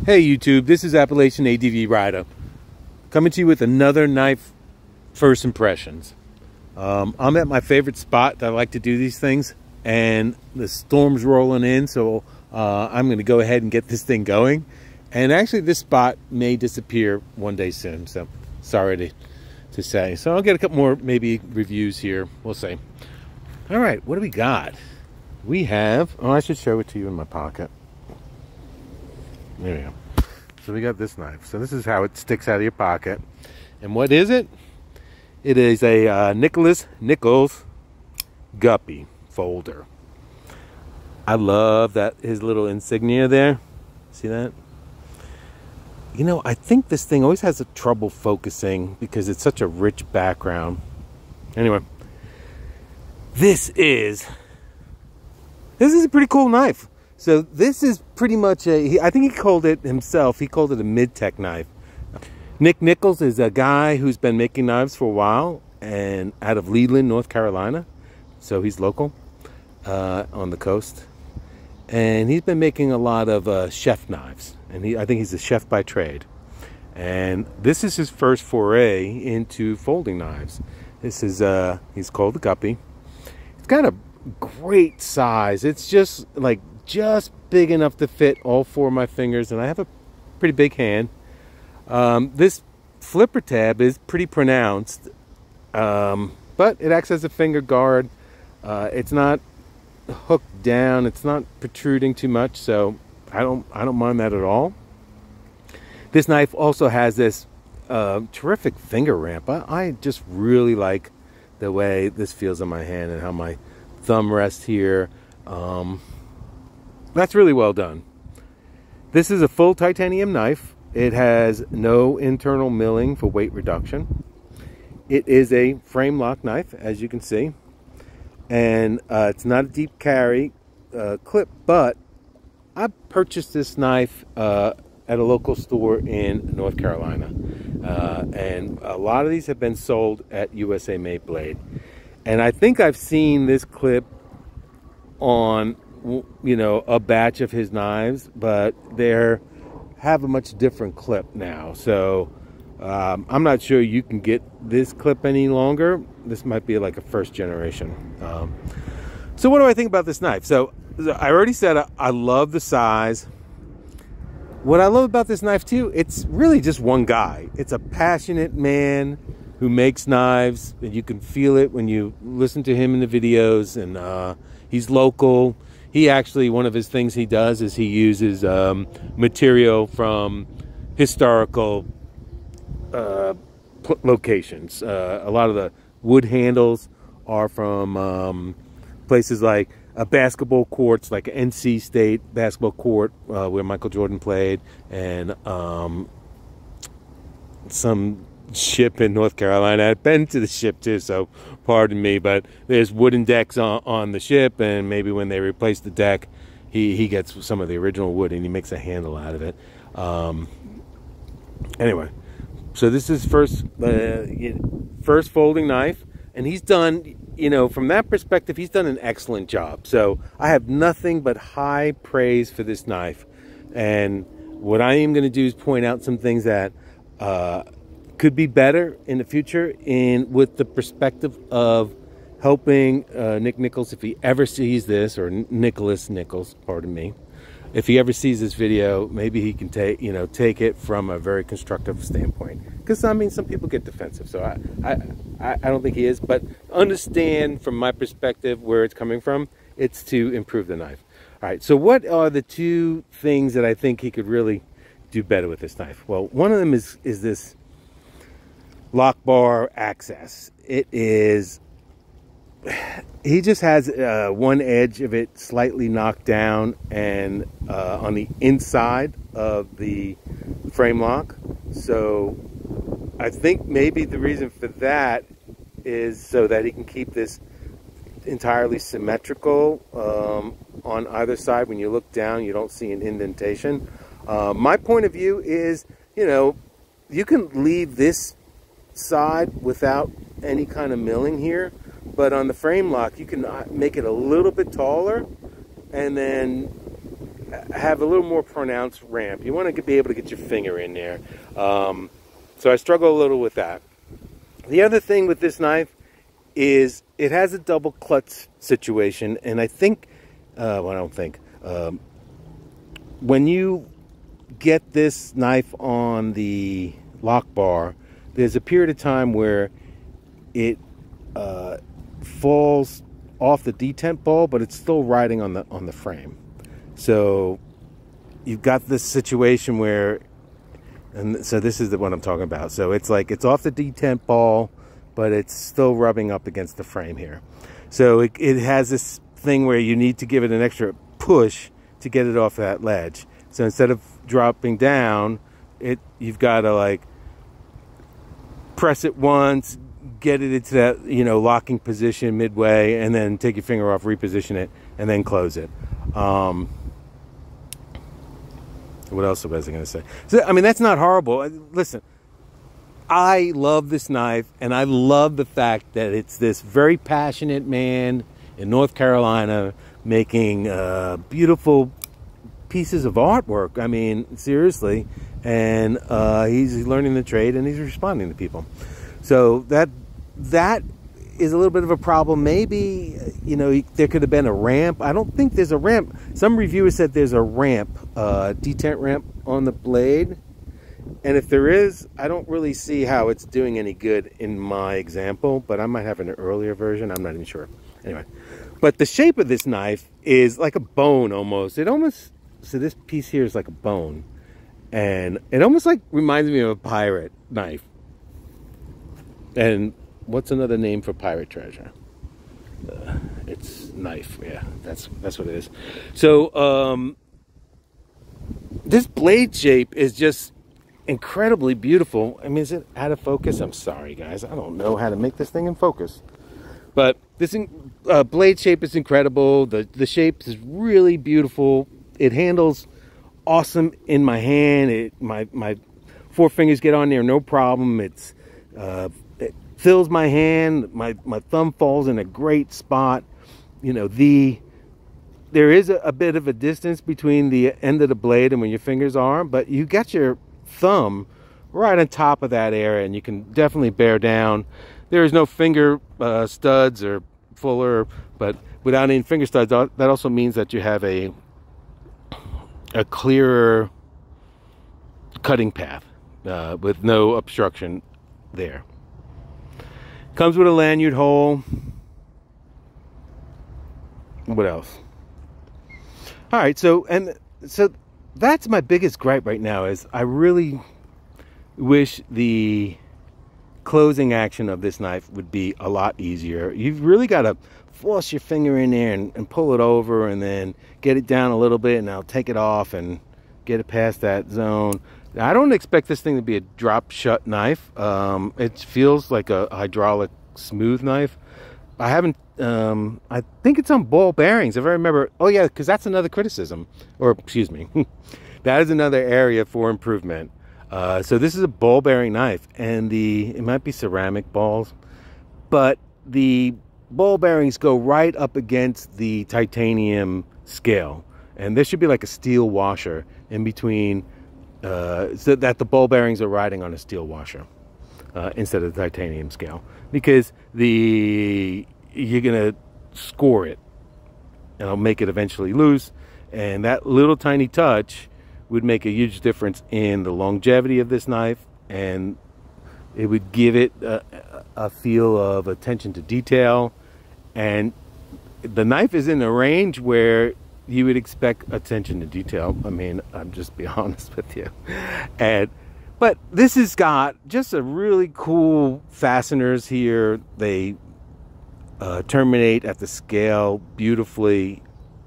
Hey YouTube, this is Appalachian ADV Rider coming to you with another knife first impressions. I'm at my favorite spot that I like to do these things, and the storm's rolling in, so I'm going to go ahead and get this thing going. And actually this spot may disappear one day soon, so sorry to say. So I'll get a couple more maybe reviews here, we'll see. All right, what do we got? We have, oh, I should show it to you in my pocket. There we go. So we got this knife. So this is how it sticks out of your pocket. And what is it? It is a Nichols Guppy folder. I love that, his little insignia there. See that? You know, I think this thing always has a trouble focusing because it's such a rich background. Anyway, this is a pretty cool knife. So this is pretty much I think he called it himself, he called it a mid-tech knife. Nick Nichols is a guy who's been making knives for a while, and out of Leland, North Carolina. So he's local on the coast. And he's been making a lot of chef knives. And I think he's a chef by trade. And this is his first foray into folding knives. This is, he's called the Guppy. It's got a great size. It's just big enough to fit all four of my fingers, and I have a pretty big hand. This flipper tab is pretty pronounced, but it acts as a finger guard. It's not hooked down, it's not protruding too much, so I don't mind that at all. This knife also has this terrific finger ramp. I just really like the way this feels in my hand and how my thumb rests here. That's really well done. This is a full titanium knife. It has no internal milling for weight reduction. It is a frame lock knife, as you can see. And it's not a deep carry clip, but I purchased this knife at a local store in North Carolina. And a lot of these have been sold at USA Made Blade. And I think I've seen this clip on, you know, a batch of his knives, but they have a much different clip now. So I'm not sure you can get this clip any longer. This might be like a first generation. So what do I think about this knife? So I already said I love the size. What I love about this knife too, it's really just one guy. It's a passionate man who makes knives, and you can feel it when you listen to him in the videos. And he's local. He actually, one of his things he does is he uses material from historical locations. A lot of the wood handles are from places like basketball courts, like NC State basketball court where Michael Jordan played, and some ship in North Carolina. I've been to the ship too, so pardon me, but there's wooden decks on the ship, and maybe when they replace the deck, he gets some of the original wood and he makes a handle out of it. Anyway, so this is first folding knife, and he's done, you know, from that perspective, he's done an excellent job. So I have nothing but high praise for this knife. And what I am going to do is point out some things that could be better in the future, with the perspective of helping Nick Nichols, if he ever sees this, or Nicholas Nichols, pardon me, if he ever sees this video, maybe he can take it from a very constructive standpoint. Because I mean, some people get defensive, so I don't think he is, but understand from my perspective where it's coming from. It's to improve the knife. All right, so what are the two things that I think he could really do better with this knife? Well, one of them is this lock bar access. It is, he just has one edge of it slightly knocked down, and on the inside of the frame lock. So I think maybe the reason for that is so that he can keep this entirely symmetrical on either side. When you look down, you don't see an indentation. My point of view is, you know, you can leave this side without any kind of milling here, but on the frame lock you can make it a little bit taller, and then have a little more pronounced ramp. You want to be able to get your finger in there. So I struggle a little with that. The other thing with this knife is it has a double clutch situation, and I think, well, I don't think, when you get this knife on the lock bar, there's a period of time where it falls off the detent ball, but it's still riding on the frame. So you've got this situation where, and so this is the one I'm talking about. So it's like it's off the detent ball, but it's still rubbing up against the frame here. So it has this thing where you need to give it an extra push to get it off that ledge. So instead of dropping down, you've got to like press it once, get it into that, you know, locking position midway, and then take your finger off, reposition it, and then close it. What else was I going to say? So, I mean, that's not horrible. Listen, I love this knife, and I love the fact that it's this very passionate man in North Carolina making beautiful pieces of artwork. I mean, seriously. And he's learning the trade, and he's responding to people. So that is a little bit of a problem. Maybe, you know, there could have been a ramp. I don't think there's a ramp. Some reviewers said there's a ramp, detent ramp on the blade. And if there is, I don't really see how it's doing any good in my example, but I might have an earlier version. I'm not even sure. Anyway, but the shape of this knife is like a bone almost. It almost, so this piece here is like a bone. And it almost like reminds me of a pirate knife. And what's another name for pirate treasure? It's knife. Yeah, that's what it is. So this blade shape is just incredibly beautiful. I mean, is it out of focus? I'm sorry, guys. I don't know how to make this thing in focus. But this blade shape is incredible. The shape is really beautiful. It handles awesome in my hand. My four fingers get on there, no problem. It fills my hand. My thumb falls in a great spot. You know, there is a bit of a distance between the end of the blade and where your fingers are, but you got your thumb right on top of that area, and you can definitely bear down. There is no finger studs or fuller, but without any finger studs, that also means that you have a clearer cutting path with no obstruction there. Comes with a lanyard hole. What else? All right, so that's my biggest gripe right now, is I really wish the closing action of this knife would be a lot easier. You've really got to force your finger in there and pull it over, and then get it down a little bit, and I'll take it off and get it past that zone. I don't expect this thing to be a drop shut knife. It feels like a hydraulic smooth knife. I haven't, I think it's on ball bearings, if I remember. Oh yeah, because that's another criticism, or excuse me, that is another area for improvement. So this is a ball bearing knife, and it might be ceramic balls, but the ball bearings go right up against the titanium scale, and there should be like a steel washer in between, so that the ball bearings are riding on a steel washer instead of the titanium scale, because you're gonna score it, and it'll make it eventually loose, and that little tiny touch would make a huge difference in the longevity of this knife, and it would give it a feel of attention to detail. And the knife is in a range where you would expect attention to detail. I mean, I'm just being honest with you. But this has got just a really cool fasteners here. They terminate at the scale beautifully.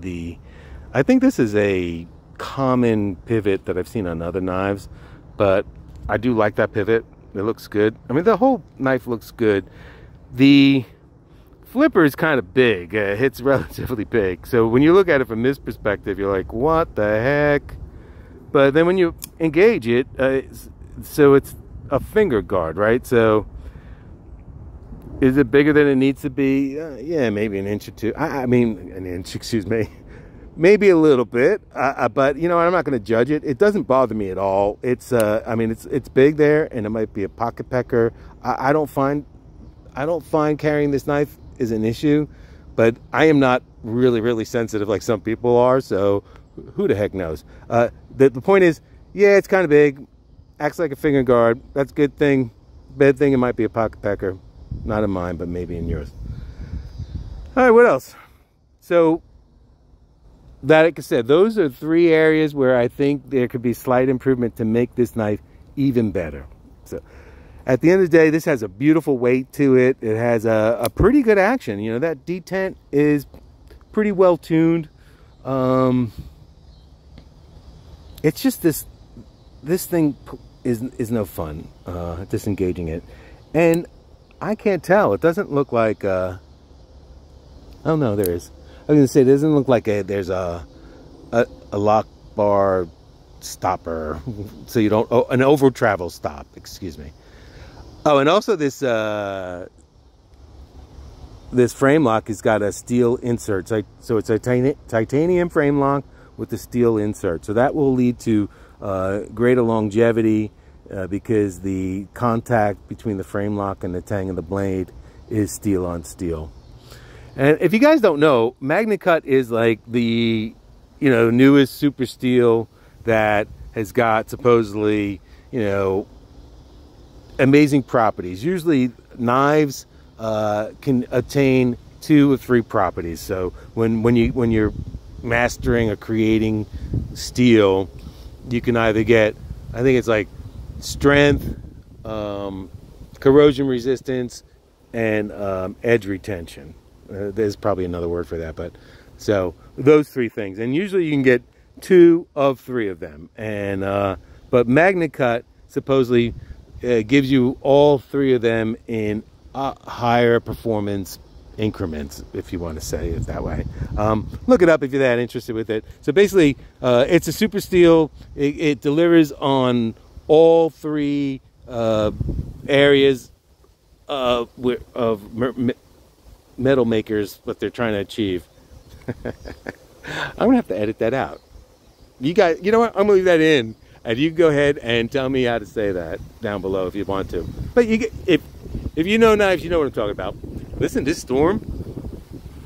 I think this is a common pivot that I've seen on other knives, but I do like that pivot. It looks good. I mean, the whole knife looks good. The flipper is kind of big. It's relatively big. So when you look at it from this perspective, you're like, what the heck? But then when you engage it, so it's a finger guard, right? So is it bigger than it needs to be? Yeah, maybe an inch or two. I mean, an inch, excuse me. Maybe a little bit, but you know, I'm not going to judge it. It doesn't bother me at all. It's, I mean, it's big there, and it might be a pocket pecker. I don't find carrying this knife is an issue, but I am not really sensitive like some people are. So who the heck knows? The point is, yeah, it's kind of big, acts like a finger guard. That's a good thing. Bad thing, it might be a pocket pecker. Not in mine, but maybe in yours. All right, what else? So, like I said, those are 3 areas where I think there could be slight improvement to make this knife even better. So, at the end of the day, this has a beautiful weight to it. It has a pretty good action. You know, that detent is pretty well tuned. It's just this thing is no fun, disengaging it. And I can't tell. It doesn't look like, oh no, there is. I was going to say, it doesn't look like there's a lock bar stopper, so you don't, an over travel stop, excuse me. Oh, and also this this frame lock has got a steel insert, so it's a titanium frame lock with the steel insert. So that will lead to greater longevity because the contact between the frame lock and the tang of the blade is steel on steel. And if you guys don't know, Magnacut is like the, you know, newest super steel that has got supposedly, you know, amazing properties. Usually knives can attain 2 or 3 properties. So when you're mastering or creating steel, you can either get, I think it's like strength, corrosion resistance, and edge retention. There's probably another word for that, but so those 3 things, and usually you can get 2 of 3 of them. And but Magnacut supposedly gives you all 3 of them in higher performance increments, if you want to say it that way. Look it up if you're that interested with it. So basically, it's a super steel. It delivers on all 3 areas of metal makers, what they're trying to achieve. I'm gonna have to edit that out. You guys, you know what? I'm gonna leave that in, and you can go ahead and tell me how to say that down below if you want to. But you get, if you know knives, you know what I'm talking about. Listen, this storm,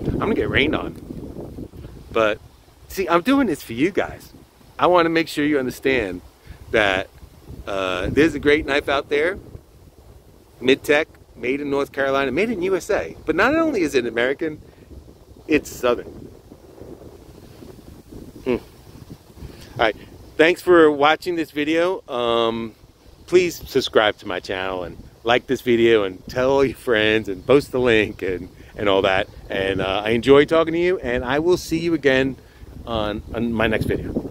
I'm gonna get rained on. But see, I'm doing this for you guys. I want to make sure you understand that there's a great knife out there, mid-tech, made in North Carolina, made in USA. But not only is it American, it's Southern. All right, thanks for watching this video. Please subscribe to my channel and like this video and tell all your friends and post the link and all that. And I enjoy talking to you, and I will see you again on my next video.